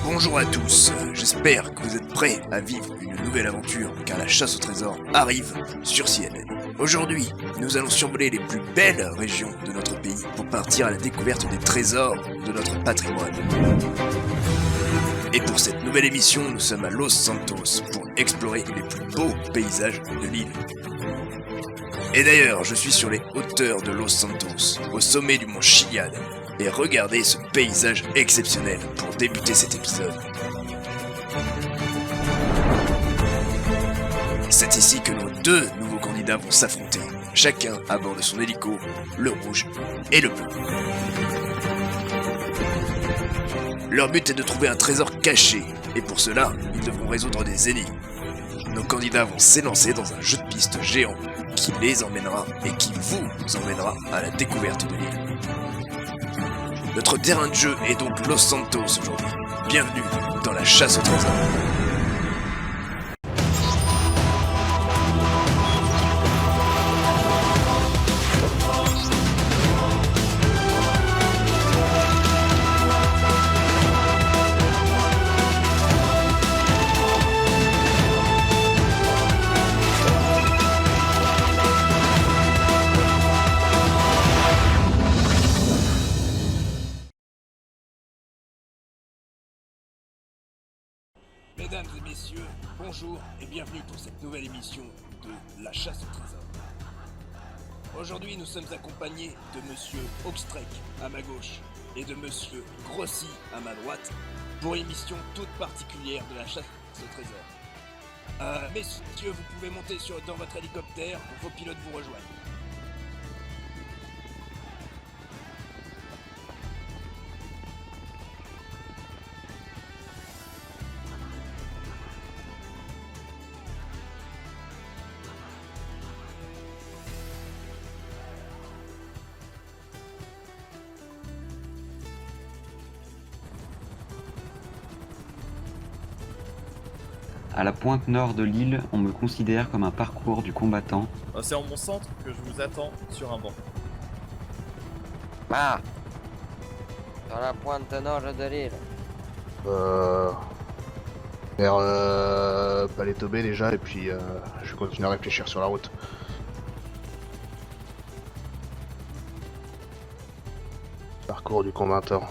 Bonjour à tous, j'espère que vous êtes prêts à vivre une nouvelle aventure car la chasse au trésor arrive sur CNN. Aujourd'hui, nous allons survoler les plus belles régions de notre pays pour partir à la découverte des trésors de notre patrimoine. Et pour cette nouvelle émission, nous sommes à Los Santos pour explorer les plus beaux paysages de l'île. Et d'ailleurs, je suis sur les hauteurs de Los Santos, au sommet du mont Chiliad. Et regardez ce paysage exceptionnel pour débuter cet épisode. C'est ici que nos deux nouveaux candidats vont s'affronter, chacun à bord de son hélico, le rouge et le bleu. Leur but est de trouver un trésor caché, et pour cela, ils devront résoudre des énigmes. Nos candidats vont s'élancer dans un jeu de piste géant qui les emmènera et qui vous emmènera à la découverte de l'île. Notre terrain de jeu est donc Los Santos aujourd'hui. Bienvenue dans la chasse au trésor. Mesdames et messieurs, bonjour et bienvenue pour cette nouvelle émission de La Chasse au Trésor. Aujourd'hui, nous sommes accompagnés de Monsieur Oxtrek à ma gauche et de Monsieur Grossi à ma droite pour une mission toute particulière de la chasse au trésor. Messieurs, vous pouvez monter dans votre hélicoptère, vos pilotes vous rejoignent. À la pointe nord de l'île, on me considère comme un parcours du combattant. C'est en mon centre que je vous attends sur un banc. Ah, sur la pointe nord de l'île. Vers Paleto Bay déjà, et puis je vais continuer à réfléchir sur la route. Parcours du combattant.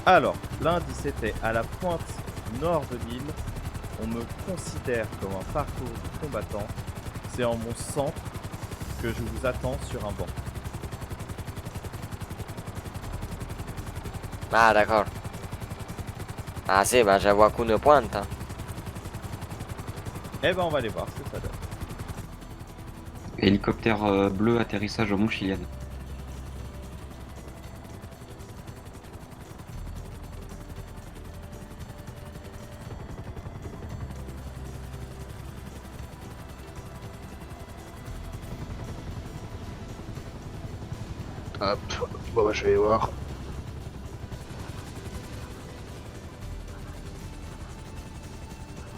Alors, l'indice était à la pointe nord de l'île. On me considère comme un parcours du combattant. C'est en mon centre que je vous attends sur un banc. Ah, d'accord. Ah sì, ma c'è qualcuno pointe. Eh ben, on va aller voir ce que ça donne. Hélicoptère bleu, atterrissage au mont Chiliad. Hop, bon bah je vais voir.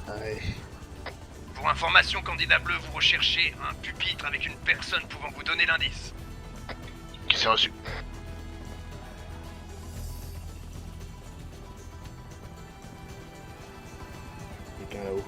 Allez. Pour information, candidat bleu, vous recherchez un pupitre avec une personne pouvant vous donner l'indice. Qui s'est reçu? Quelqu'un là-haut.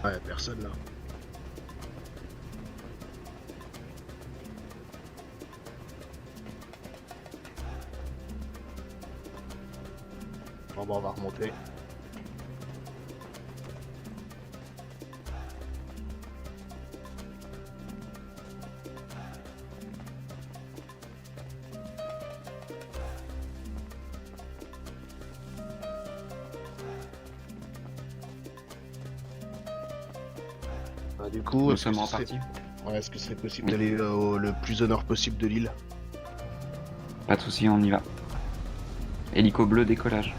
Ah, y'a personne là. Bon bah on va remonter. Du coup, Nous est-ce que, sommes ce repartis. serait... ouais, est-ce que ce serait possible Oui. d'aller le plus au nord possible de l'île? Pas de soucis, on y va. Hélico bleu, décollage.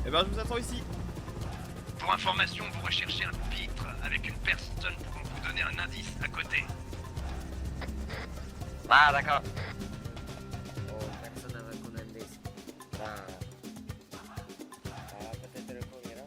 Eh ben, je vous attends ici. Pour information, vous recherchez un pitre avec une personne pouvant vous donner un indice à côté. Ah, d'accord. Oh, personne avec un indice. Ah. Ah, peut-être le premier, non?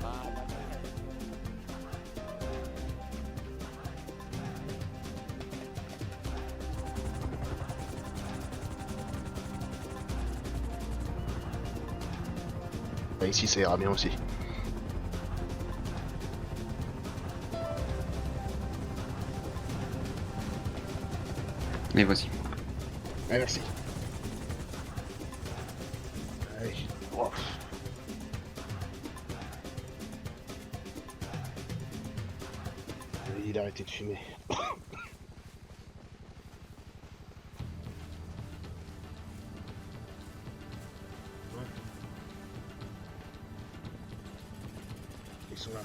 Ah, d'accord. Bah, ici, ça ira bien aussi. Les voici. Ah, merci. Allez. Oh. Il a arrêté de fumer. Ils sont là.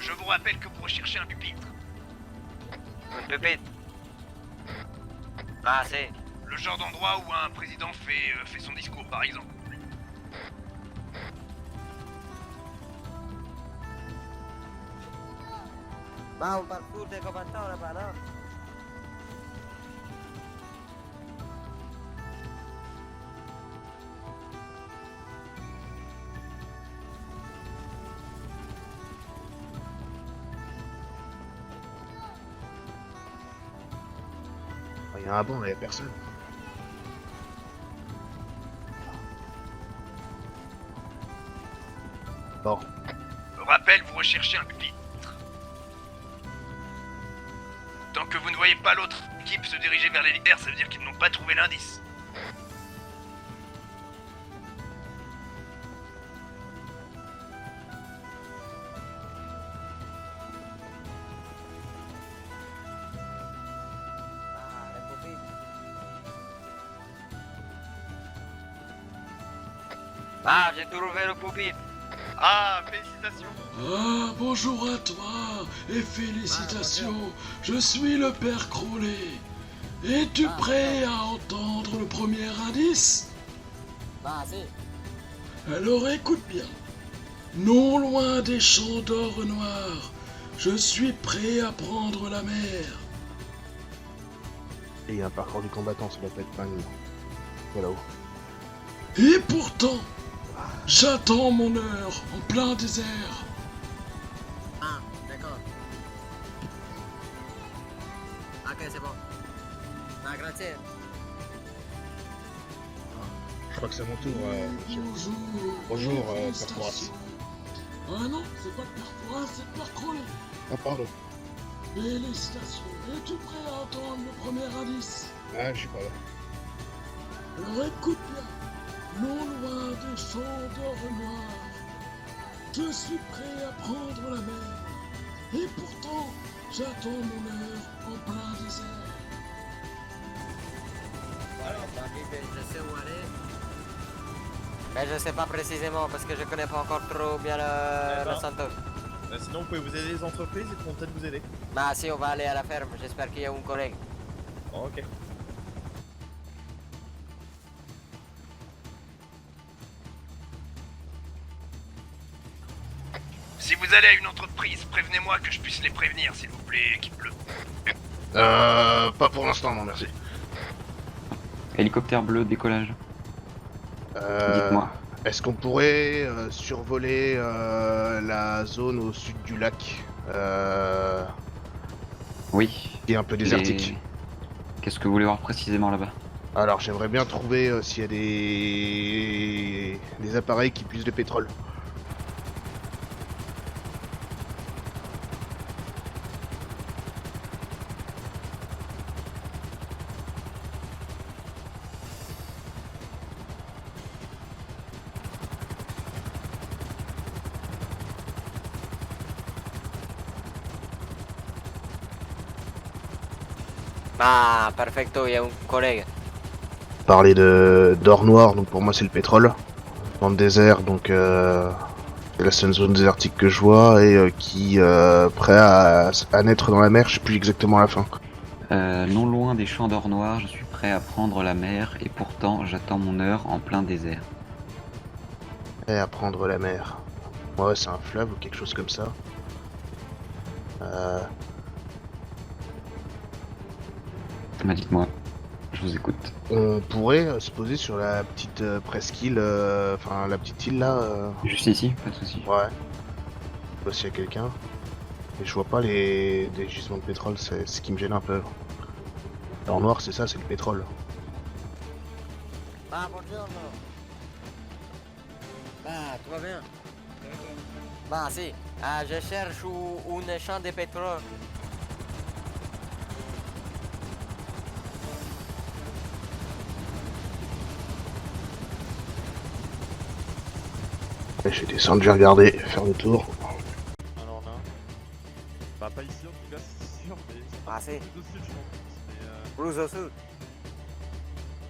Je vous rappelle que vous recherchez un pupitre. Un pupitre. Ah, c'est. Le genre d'endroit où un président fait son discours, par exemple. Bah, un parcours de combattant là-bas, non? Il y a un banc, il y a personne. Bon, Je rappelle, vous recherchez un pupitre. Tant que vous ne voyez pas l'autre équipe se diriger vers l'hélicoptère, ça veut dire qu'ils n'ont pas trouvé l'indice. Ah, le pupitre. Ah, j'ai trouvé le pupitre. Ah, félicitations. Ah, bonjour à toi et félicitations, je suis le père Crowley. Es-tu prêt à entendre le premier indice? Bah, si. Alors écoute bien. Non loin des champs d'or noir, je suis prêt à prendre la mer. et il y a un parcours du combattant, ça doit pas être mal. Voilà où. Et pourtant, j'attends mon heure en plein désert. Ah, d'accord. Ok, c'est bon. Ah, grazie. Je crois que c'est mon tour, monsieur. Bonjour. Bonjour, Père Félicitations. Fouras. Ah non, c'est pas le père Fouras, c'est le père Crowley. Ah, pardon. Félicitations. Es-tu prêt à entendre le premier indice? Ah, je suis pas là. Alors écoute bien. Non loin de champs d'or noir, je suis prêt à prendre la mer. Et pourtant, j'attends mon heure en plein désert. Voilà, David, je sais où aller. Mais je sais pas précisément parce que je connais pas encore trop bien le Santos. Sinon, vous pouvez vous aider les entreprises, ils pourront peut-être vous aider. Bah si, on va aller à la ferme. J'espère qu'il y a un collègue. Oh, ok. Si vous allez à une entreprise, prévenez-moi que je puisse les prévenir, s'il vous plaît, équipe bleue. Pas pour l'instant, non, merci. Hélicoptère bleu, décollage. Euh, Dites-moi. Est-ce qu'on pourrait survoler la zone au sud du lac Oui. qui est un peu désertique? Qu'est-ce que vous voulez voir précisément là-bas? Alors j'aimerais bien trouver s'il y a des appareils qui puisent le pétrole. Ah, perfecto, il y a un collègue. Parler d'or noir, donc pour moi c'est le pétrole. Dans le désert, donc c'est la seule zone désertique que je vois et qui prêt à naître dans la mer, je sais plus exactement la fin. Non loin des champs d'or noir, je suis prêt à prendre la mer et pourtant j'attends mon heure en plein désert. Prêt à prendre la mer. Ouais, c'est un fleuve ou quelque chose comme ça. Bah, dites-moi, je vous écoute. On pourrait se poser sur la petite presqu'île, enfin la petite île là. Juste ici, pas de soucis. Ouais. Je sais pas s'il y a quelqu'un. Et je vois pas des gisements de pétrole, c'est ce qui me gêne un peu. En noir, c'est ça, c'est le pétrole. Ah, buongiorno. Bah, tout va bien? Bah, si. Ah, je cherche un champ de pétrole. Ouais, je vais descendre, je vais regarder, faire le tour. Alors là. Bah, pas ici en tout cas, c'est sûr, mais. Ah, si. Tout au sud, je pense. Mais Plus au sud.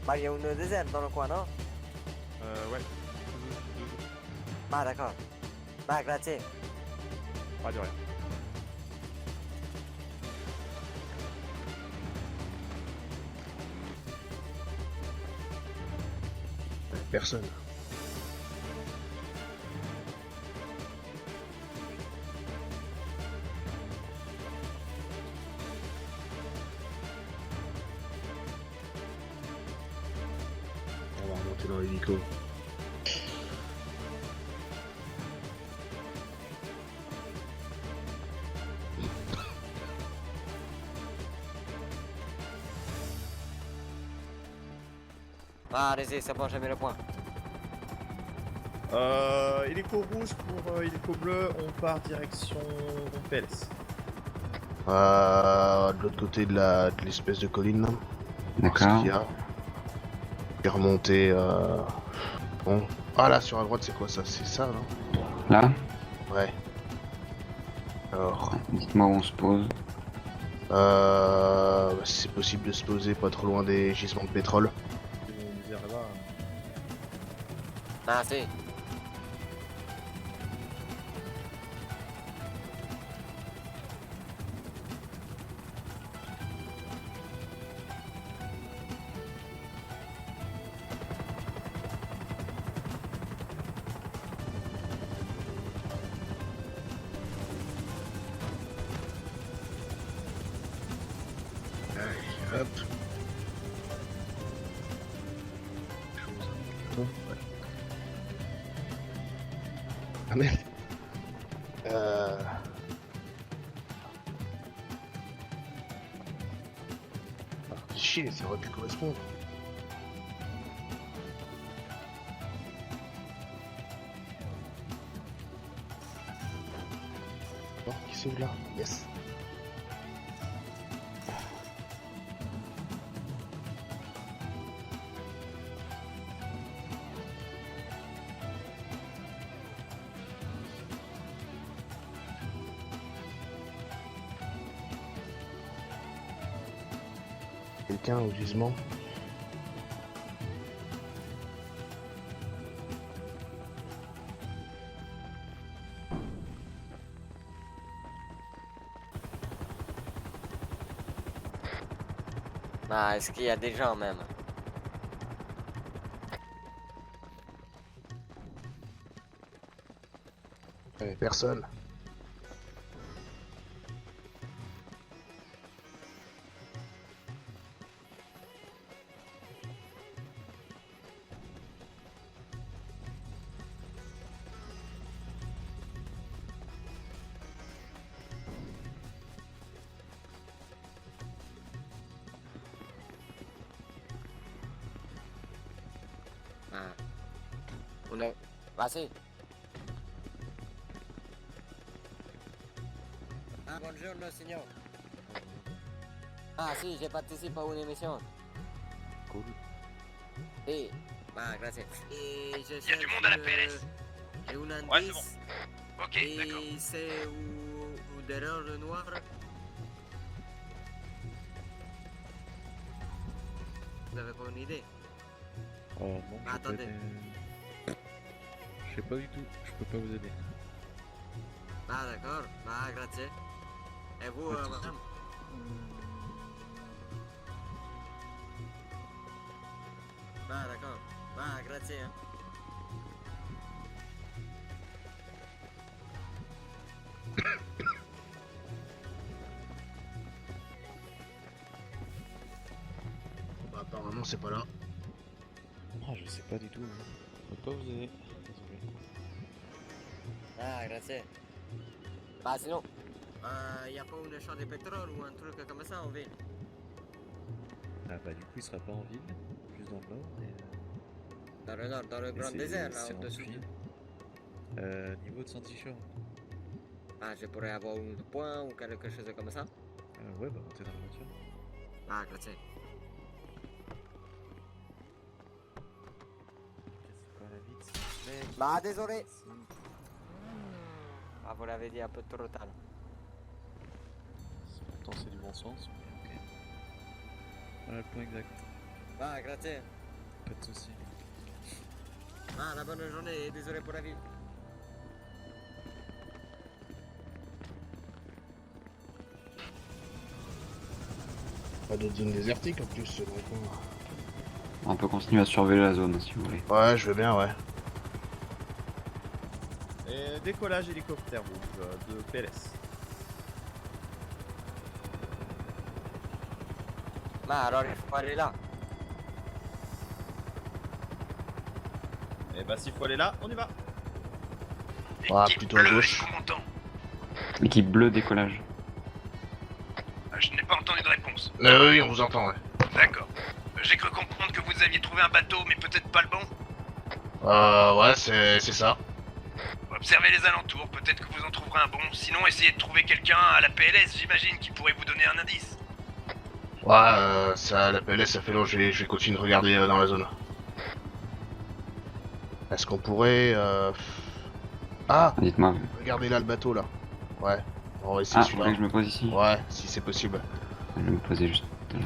Bah, il y a un désert dans le coin, non? ouais. Bah, d'accord. Bah, grazie. Pas de rien. Personne. On va remonter dans l'hélico. Ah, allez-y, c'est bon, j'ai mis le point. Hélico rouge pour hélico bleu, on part direction PLS. De l'autre côté de l'espèce de colline. Là. Voir ce D'accord. qu'il y a. Et remonter. Bon. Ah là, sur la droite, c'est quoi ça? C'est ça, non? Là, Ouais. Alors. dites-moi où on se pose. Si c'est possible de se poser pas trop loin des gisements de pétrole. On dirait là. Ah, si. Allez, hop. Ah merde. Ah, chier, ça aurait pu correspondre. Bon, qui s'ouvre là? Yes. Quelqu'un au gisement? Ah, est-ce qu'il y a des gens même? Personne. Ah. Una... Vas-y. Ah, buongiorno, signor. Ah, si, je participe à une émission. Cool. Et... Ah, grazie. Et je Il y a du monde à la PLS. Et un indice. Ouais, c'est bon. Ok, d'accord. Et c'est où derrière le noir. Vous avez pas une idée? Oh non, Ah, attendez. Je sais pas du tout, je peux pas vous aider. Ah, d'accord. Ah, grazie. Et vous, Pas de souci. madame? Ah, d'accord. Ah, grazie. Hein. Bah, apparemment, c'est pas là. Ah, je sais pas du tout, je peux pas vous aider. Désolé. Ah, grazie. Bah, sinon, y a pas une champ de pétrole ou un truc comme ça en ville? Ah bah du coup il sera pas en ville, plus dans le nord, mais Dans le nord, dans le grand désert, là, c'est en au-dessus. dessous. Niveau de Santichor. Ah, je pourrais avoir un point ou quelque chose comme ça? Ouais bah montez dans la voiture. Ah, grazie. Casse pas la vitre s'il te plaît. Bah, désolé. Merci. Ah, vous l'avez dit un peu trop tard. Pourtant c'est du bon sens, mais ok. Voilà le point exact, Ah, grazie. pas de soucis. Ah, la bonne journée et désolé pour la vie. Pas de zone désertique en plus, donc. On peut continuer à surveiller la zone si vous voulez. Ouais, je veux bien, ouais. Et décollage hélicoptère rouge de PLS. Bah, alors il faut aller là. Et bah s'il faut aller là, on y va. Ah, Équipe plutôt à bleue, gauche. commandant. Équipe bleue, décollage. Je n'ai pas entendu de réponse. Oui, on vous entend, ouais. D'accord. J'ai cru comprendre que vous aviez trouvé un bateau, mais peut-être pas le bon. Ouais, c'est ça. Observez les alentours, peut-être que vous en trouverez un bon. Sinon, essayez de trouver quelqu'un à la PLS, j'imagine, qui pourrait vous donner un indice. Ouais, ça, la PLS, ça fait long, je vais continuer de regarder dans la zone. Est-ce qu'on pourrait... Ah, Dites-moi. regardez là le bateau, là. Ouais, on va essayer Ah, vous voulez celui-là. que je me pose ici? Ouais, si c'est possible. Je vais me poser juste là.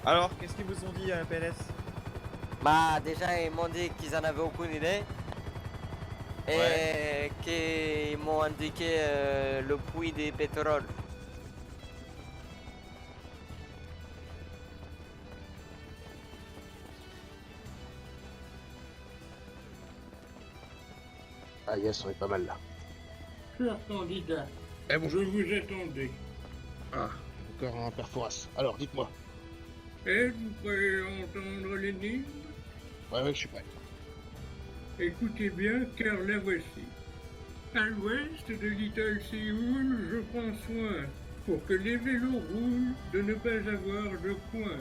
Alors, qu'est-ce qu'ils vous ont dit à la PLS? Bah, déjà, ils m'ont dit qu'ils en avaient aucune idée. Et qu'ils m'ont indiqué le puits de pétrole. Ah yes, on est pas mal là. Cher candidat, Eh je bonjour. vous attendais. Ah, encore un perforas. Alors, dites-moi. Êtes-vous prêt à entendre l'énigme? Ouais, je suis prêt. Écoutez bien, car la voici. À l'ouest de Little Séoul, je prends soin, pour que les vélos roulent, de ne pas avoir de coin.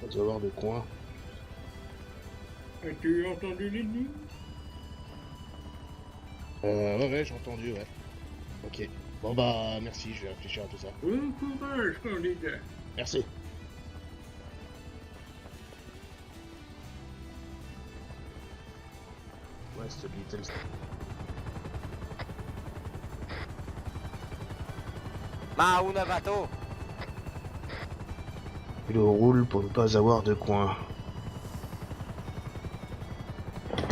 Pas de avoir de coin. As-tu entendu l'énigme? Ouais, j'ai entendu, ouais. Ok. Bon bah, merci, je vais réfléchir à tout ça. Bon courage, candidat. Merci. Ouais, Ouest de Little. Ma, un bateau. Il roule pour ne pas avoir de coin.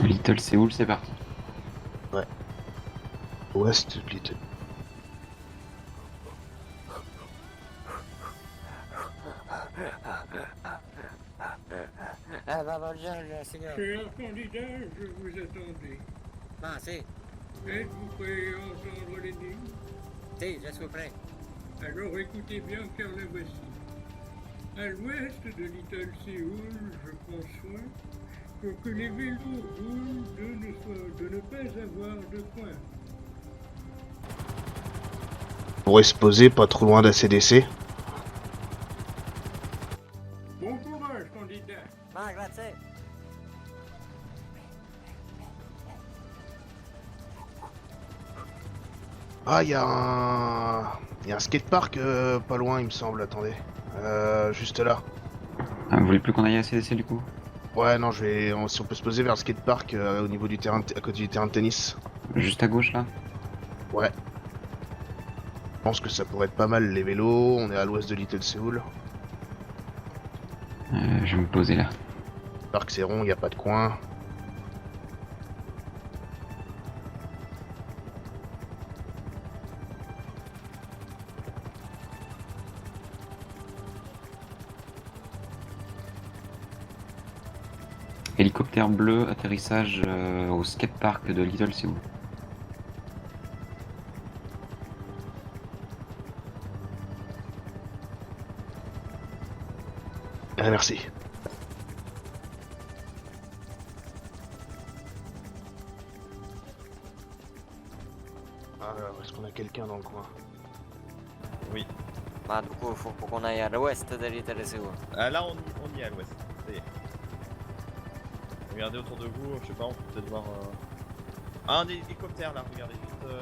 Little Séoul, c'est parti. Ouest de Little. Ah, bah, buongiorno, signor. Cher candidat, je vous attendais. Ma, si. Êtes-vous prêt à entendre l'énigme? Si, je suis prêt. Alors écoutez bien car la voici. À l'ouest de Little Séoul, je prends soin pour que les vélos roulent de ne pas avoir de coin. On pourrait se poser pas trop loin d'ACDC. Bon courage, candidat. Ma, grazie. Ah, il y a un skatepark pas loin, il me semble. Attendez. Juste là. Ah, vous voulez plus qu'on aille à CDC du coup? Ouais, non, si on peut se poser vers le skatepark au niveau du terrain, à côté du terrain de tennis. Juste à gauche là? Ouais. Je pense que ça pourrait être pas mal les vélos. On est à l'ouest de Little Séoul. Je vais me poser là. Le parc c'est rond, il a pas de coin. Hélicoptère bleu, atterrissage au skatepark de Little Séoul. Ah, merci. Alors, est-ce qu'on a quelqu'un dans le coin? Oui. Ma, du coup, il faut qu'on aille à l'ouest de Little Séoul. Ah, là, on y est à l'ouest. Ça y est. Regardez autour de vous, je sais pas, on peut peut-être voir. Ah, un hélicoptère là, regardez juste.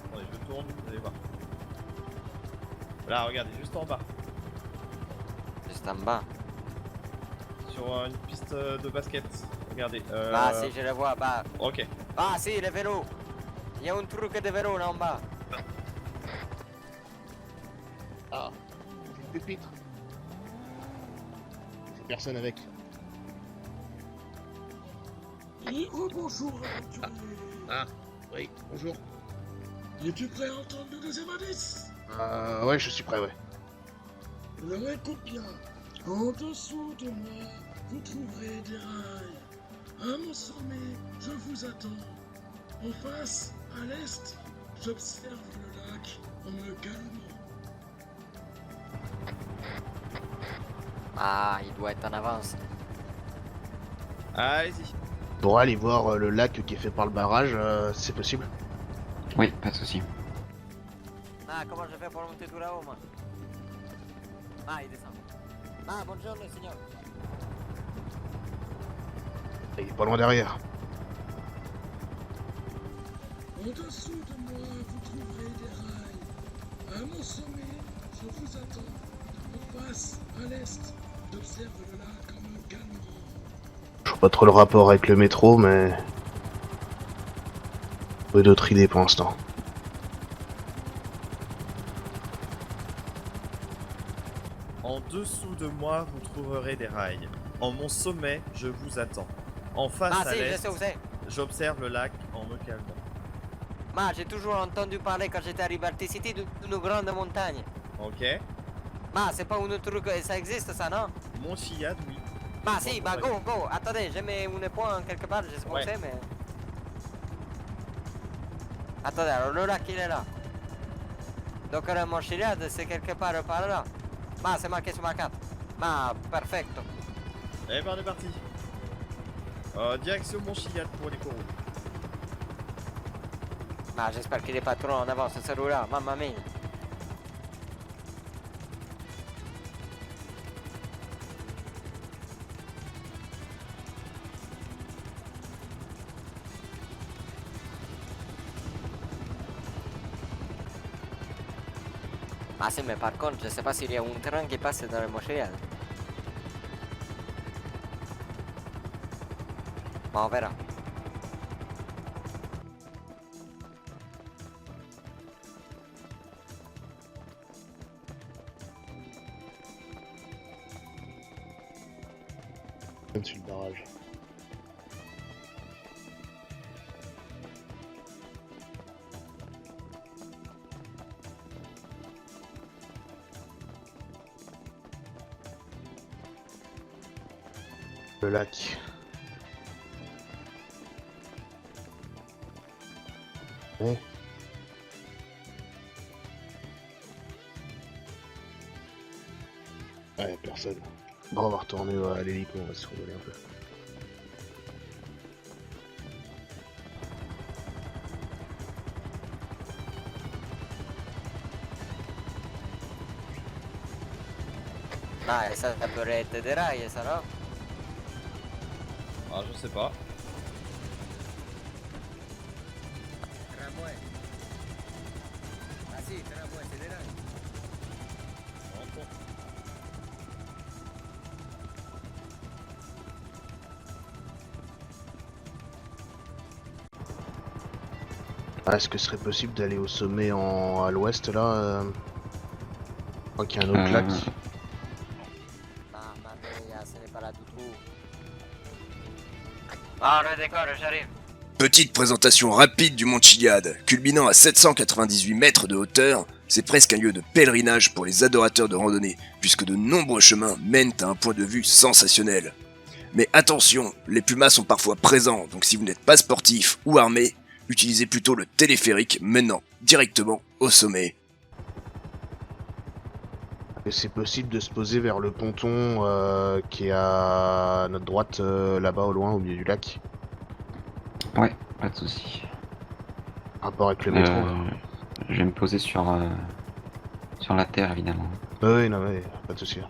Attendez, je tourne, vous allez voir. Là, regardez, juste en bas. Juste en bas. Sur une piste de basket. Regardez. Ah, si, je le vois. Bah, Ok. ah, si, le vélo. Il y a un truc de vélo là en bas. Ah, c'est une pépite. C'est personne avec. Et rebonjour, aventurier. Ah, oui, bonjour. Es-tu prêt à entendre le deuxième indice? Ouais, je suis prêt, ouais. Alors écoute bien. En dessous de moi, vous trouverez des rails. À mon sommet, je vous attends. En face, à l'est, j'observe le lac en me calmant. Ah, il doit être en avance. Allez-y. Pour aller voir le lac qui est fait par le barrage, c'est possible. Oui, pas de souci. Ah, comment je fais pour monter tout là-haut, moi? Ah, il descend. Ah, bonjour, le signor. Il est pas loin derrière. En dessous de moi, vous trouverez des rails. À mon sommet, je vous attends. En face, à l'est, j'observe le lac en me calmant. Je vois pas trop le rapport avec le métro, mais... Peu d'autres idées pour l'instant. En dessous de moi, vous trouverez des rails. En mon sommet, je vous attends. En face Ah, à si, je l'est, sais où c'est. j'observe le lac en me calmant. Ma, j'ai toujours entendu parler quand j'étais à Liberty City d'une grande montagne. Ok. Ma, c'est pas un truc, ça existe ça, non? Mon Chillad, oui. Ma, si, bah go, go. Attendez, j'ai mis un point quelque part, je sais pas où Ouais. c'est, mais... Attendez, alors le lac il est là. Donc le Mont Chiliad, c'est quelque part par là. Ma, c'est marqué sur ma carte. Ma, perfecto. Eh ben, on est parti. Direction Mon Chillad pour les coraux. Ma, j'espère qu'il est pas trop en avance celui-là, mamma mia. Ah si, mais par contre, je sais pas s'il y a un train qui passe dans le Mont Chiliad. Bon, on verra. dessus le barrage. Le lac. Ouais. Ouais, personne. Bon, on va retourner à l'hélico, on va se survoler un peu. Ah, et ça pourrait être des rails, ça, non? Ah, je sais pas. Tramway. Ah si, tramway, c'est des rails. Ah, est-ce que ce serait possible d'aller au sommet à l'ouest là Je crois qu'il y a un autre lac. Mamma mia, ce n'est pas là du tout. Ah, le décor, j'arrive. Petite présentation rapide du mont Chiliad, culminant à 798 mètres de hauteur, c'est presque un lieu de pèlerinage pour les adorateurs de randonnée, puisque de nombreux chemins mènent à un point de vue sensationnel. Mais attention, les pumas sont parfois présents, donc si vous n'êtes pas sportif ou armé, utilisez plutôt le téléphérique menant directement au sommet. Et c'est possible de se poser vers le ponton qui est à notre droite là-bas au loin au milieu du lac. Ouais, pas de soucis. Rapport avec le métro. Je vais me poser sur la terre, évidemment. Oui, non, mais pas de souci.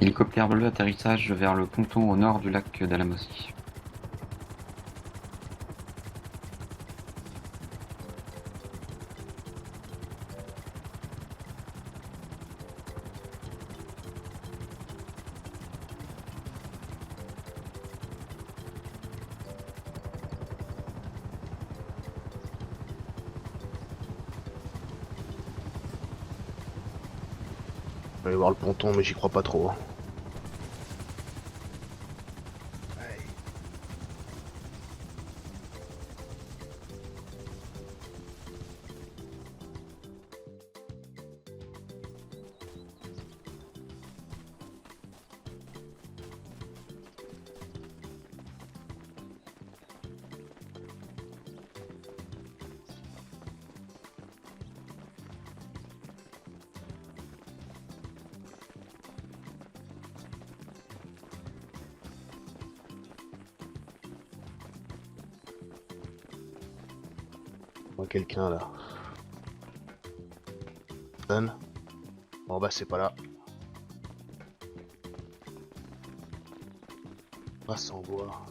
Hélicoptère bleu, atterrissage vers le ponton au nord du lac d'Alamosi. Je vais aller voir le ponton, mais j'y crois pas trop. Je vois quelqu'un là. Personne. Bon bah c'est pas là. Pas sans voir.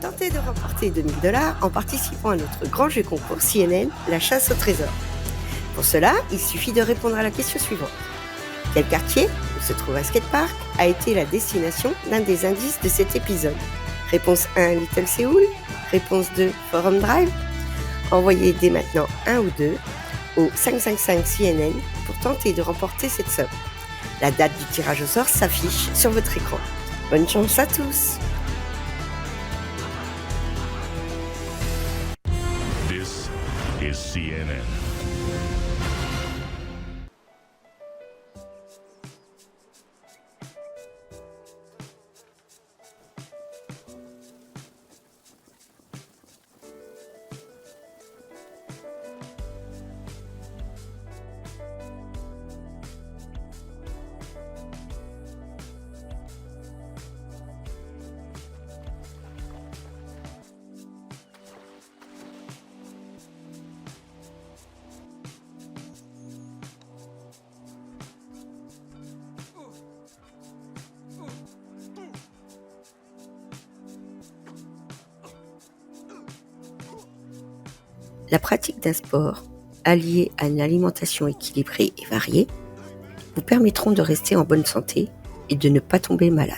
Tentez de remporter 2000 $ en participant à notre grand jeu concours CNN, la chasse au trésor. Pour cela, il suffit de répondre à la question suivante. Quel quartier, où se trouve un skatepark, a été la destination d'un des indices de cet épisode? Réponse 1, Little Seoul. Réponse 2, Forum Drive. Envoyez dès maintenant un ou deux au 555 CNN pour tenter de remporter cette somme. La date du tirage au sort s'affiche sur votre écran. Bonne chance à tous! This is CNN. La pratique d'un sport, alliée à une alimentation équilibrée et variée, vous permettront de rester en bonne santé et de ne pas tomber malade.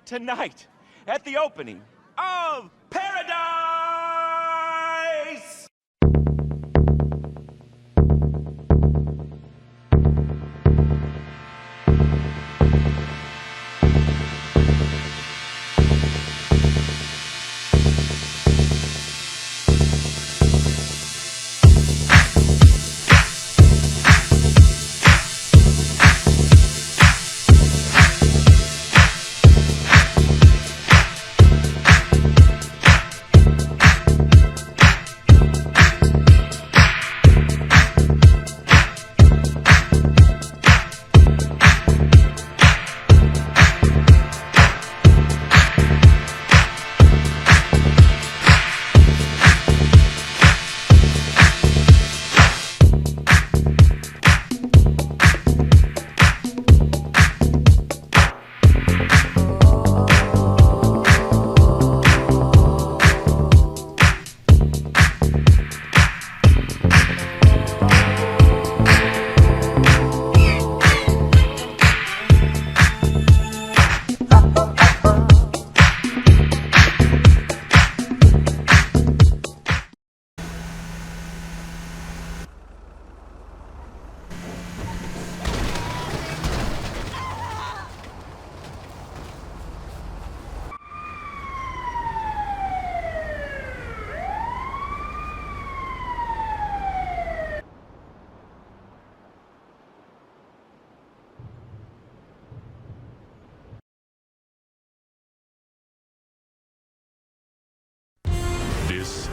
Tonight, at the opening of Paradise! This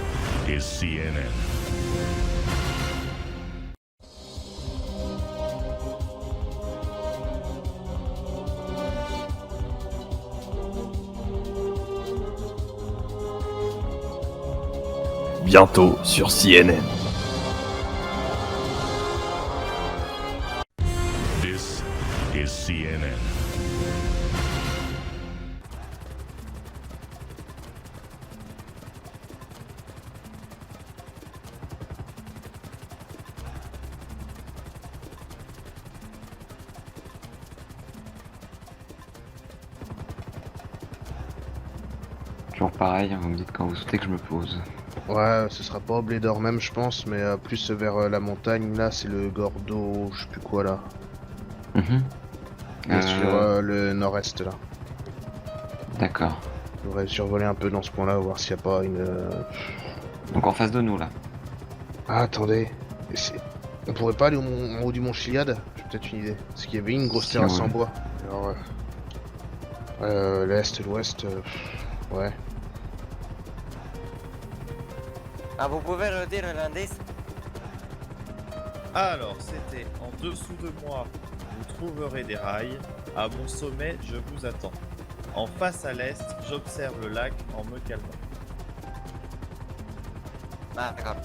is CNN. Bientôt sur CNN. This is CNN. Toujours pareil, vous me dites quand vous souhaitez que je me pose. Ouais, ce sera pas au blé d'or même, je pense, mais plus vers la montagne. Là, c'est le Gordo, je sais plus quoi là. Mhm. Et sur le nord-est là. D'accord. Je devrais survoler un peu dans ce point-là, voir s'il n'y a pas une. Donc en face de nous là. Ah, attendez. On pourrait pas aller en haut du mont Chiliade? J'ai peut-être une idée. Parce qu'il y avait une grosse Si, terrasse ouais. en bois. Alors, l'est, l'ouest, ouais. Ah, vous pouvez redire l'indice? Alors, c'était en dessous de moi, vous trouverez des rails. À mon sommet, je vous attends. En face à l'est, j'observe le lac en me calmant. Ah, d'accord.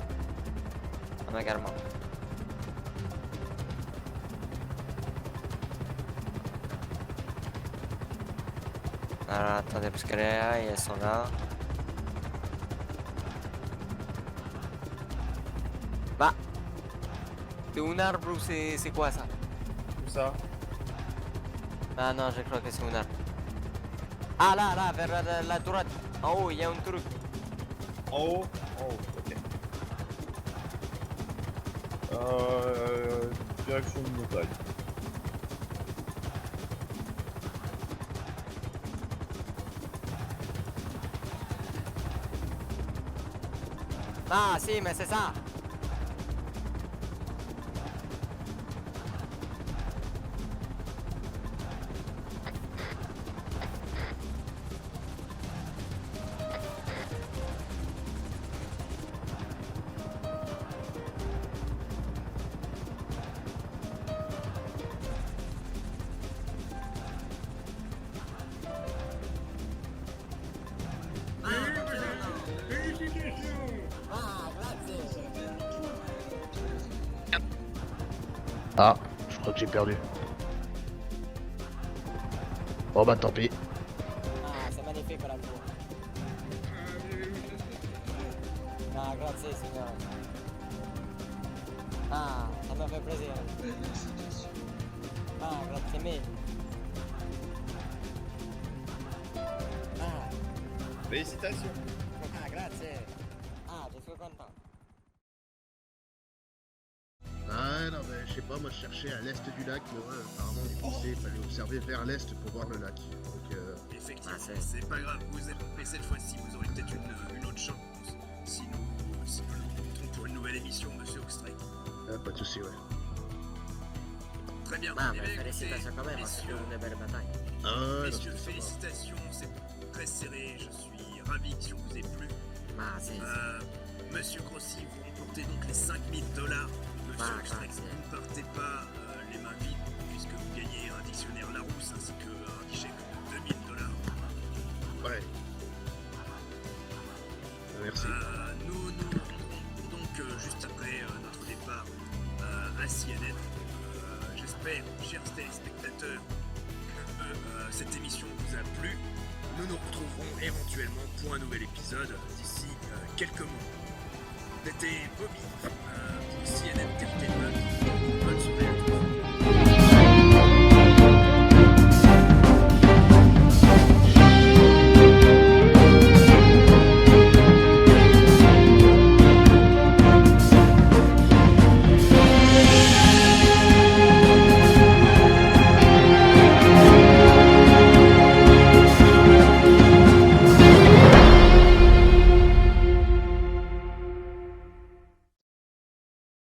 On a également. Alors, attendez, parce que les rails, elles sont là. Bah! C'est un arbre ou c'est quoi ça? Tout ça? Ah non, je crois que c'est un arbre. Ah là, là, vers la droite. En haut, il y a un truc. En haut? En haut, ok. Direction de montagne. Ah si, mais c'est ça. Ah, je crois que j'ai perdu. Oh bah tant pis. Ah, c'est magnifique la Ah, grazie signore. Ah, ça me fait plaisir. Félicitations. Ah, grazie mille. Ah, Félicitations. ah, grazie. Ah, je suis content. Ah non, mais je sais pas, moi je cherchais à l'est du lac, mais ouais, apparemment du coup il fallait observer vers l'est pour voir le lac. Donc Effectivement, Ah, c'est- c'est pas grave, vous êtes mais cette fois-ci, vous aurez peut-être une autre chance si nous le rencontrons pour une nouvelle émission, monsieur Oxtrek. pas de soucis, ouais. Très bien. Ah, Eh mais bien, félicitations quand même, c'est messieurs, une belle bataille. Ah ouais, non, messieurs, c'était sympa. félicitations, c'est très serré, je suis ravi que ça vous ait plu. Ah, si. Monsieur Grossi, vous remportez donc les 5000 $. Monsieur Ah, Oxtrek, grazie. vous ne partez pas les mains vides, puisque vous gagnez un dictionnaire Larousse ainsi qu'un chèque de 2000 $. Ouais. Merci. Nous nous rendrons donc juste après notre départ à CNN. J'espère, chers téléspectateurs, que cette émission vous a plu. Nous nous retrouverons éventuellement pour un nouvel épisode d'ici quelques mois. C'était Bobby pour CNN.